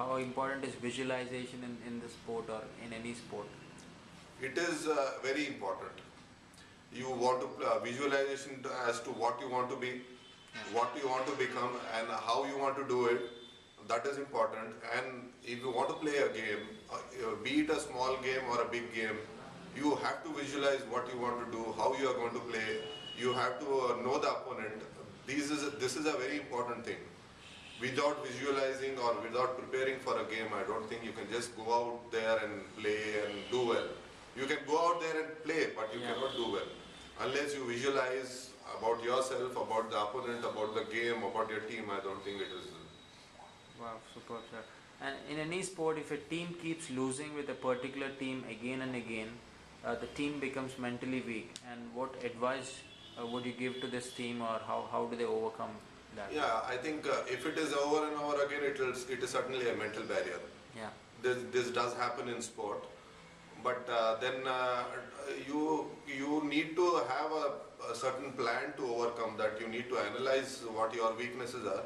how important is visualization in the sport or in any sport? It is very important. You want to visualization as to what you want to be, what you want to become, and how you want to do it. That is important. And if you want to play a game, be it a small game or a big game, you have to visualize what you want to do, how you are going to play. You have to know the opponent. This is a very important thing. Without visualizing or without preparing for a game, I don't think you can just go out there and play and do well. You can go out there and play, but you cannot do well unless you visualize about yourself, about the opponent, about the game, about your team. I don't think it is. Wow, superb, sir. And in any sport, if a team keeps losing with a particular team again and again, the team becomes mentally weak. And what advice would you give to this team, or how do they overcome that? Yeah, I think if it is over and over again, it is certainly a mental barrier. Yeah. This does happen in sport, but then you need to have a certain plan to overcome that. You need to analyze what your weaknesses are,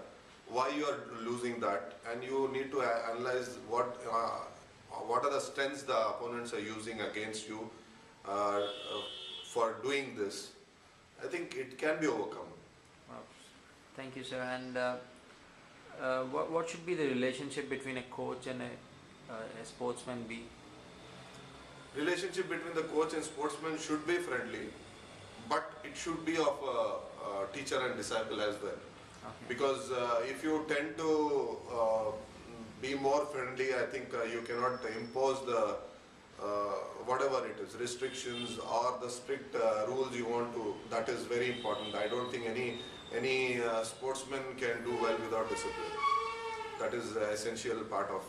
why you are losing that, and you need to analyze what are the strengths the opponents are using against you for doing this. I think it can be overcome. Wow. Thank you, sir. And what should be the relationship between a coach and a sportsman be? Relationship between the coach and sportsman should be friendly, but it should be of teacher and disciple as well. Okay. Because if you tend to be more friendly, I think you cannot impose the whatever it is, restrictions or the strict rules you want to. That is very important. I don't think any sportsman can do well without discipline. That is an essential part of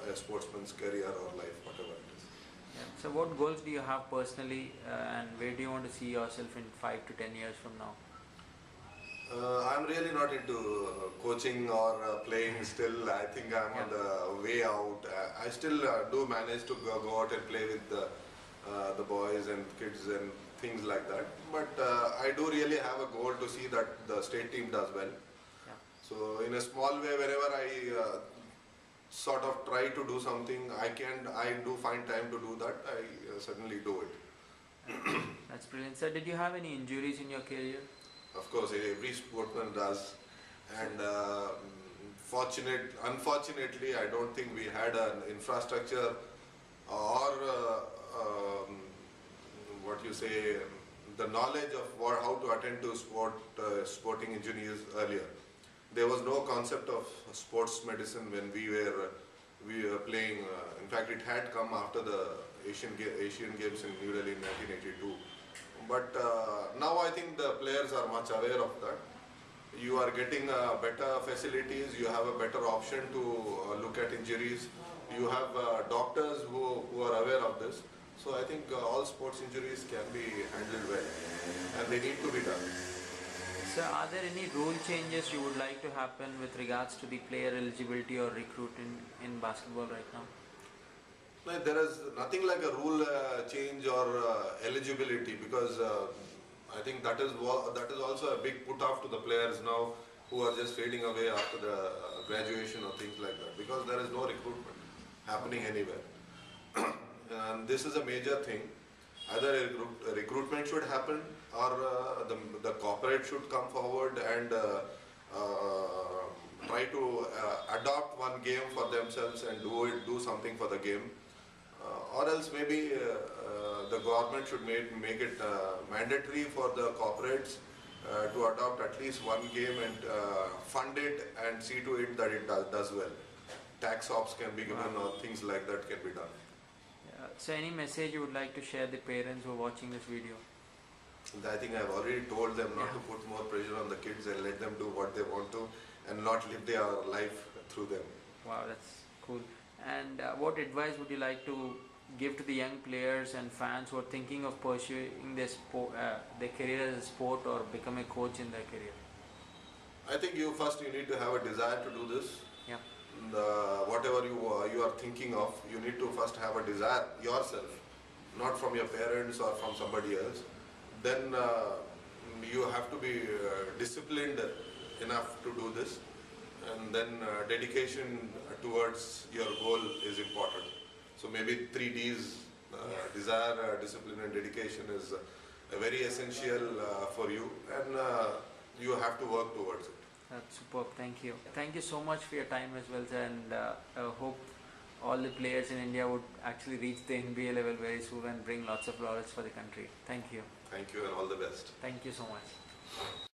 a sportsman's career or life, whatever it is. Yeah. So what goals do you have personally, and where do you want to see yourself in 5 to 10 years from now? I'm really not into coaching or playing still. I think I'm on the way out. I still do manage to go out and play with the boys and kids and things like that. But I do really have a goal to see that the state team does well. Yeah. So in a small way, whenever I sort of try to do something, I do find time to do that. I certainly do it. That's brilliant. Sir, did you have any injuries in your career? Of course, every sportsman does, and unfortunately, I don't think we had an infrastructure or what you say, the knowledge of how to attend to sporting injuries earlier. There was no concept of sports medicine when we were playing. In fact, it had come after the Asian Games in New Delhi in 1982. But now I think the players are much aware of that. You are getting better facilities, you have a better option to look at injuries. You have doctors who are aware of this. So I think all sports injuries can be handled well, and they need to be done. Sir, are there any rule changes you would like to happen with regards to the player eligibility or recruiting in basketball right now? No, there is nothing like a rule change or eligibility, because I think that is also a big put off to the players now who are just fading away after the graduation or things like that, because there is no recruitment happening anywhere. And this is a major thing. Either a recruitment should happen, or the corporate should come forward and try to adopt one game for themselves and do something for the game. Or else maybe the government should make it mandatory for the corporates to adopt at least one game and fund it and see to it that it does well. Tax ops can be given or things like that can be done. So any message you would like to share the parents who are watching this video? I think I've already told them not to put more pressure on the kids and let them do what they want to and not live their life through them. Wow, that's cool. And what advice would you like to give to the young players and fans who are thinking of pursuing their career as a sport or become a coach in their career? I think you need to have a desire to do this. Yeah. Whatever you are thinking of, you need to first have a desire yourself, not from your parents or from somebody else. Then you have to be disciplined enough to do this, and then dedication towards your goal is important. So maybe 3 Ds, desire, discipline and dedication is very essential for you, and you have to work towards it. That's superb. Thank you. Thank you so much for your time as well, sir, and I hope all the players in India would actually reach the NBA level very soon and bring lots of laurels for the country. Thank you. Thank you and all the best. Thank you so much.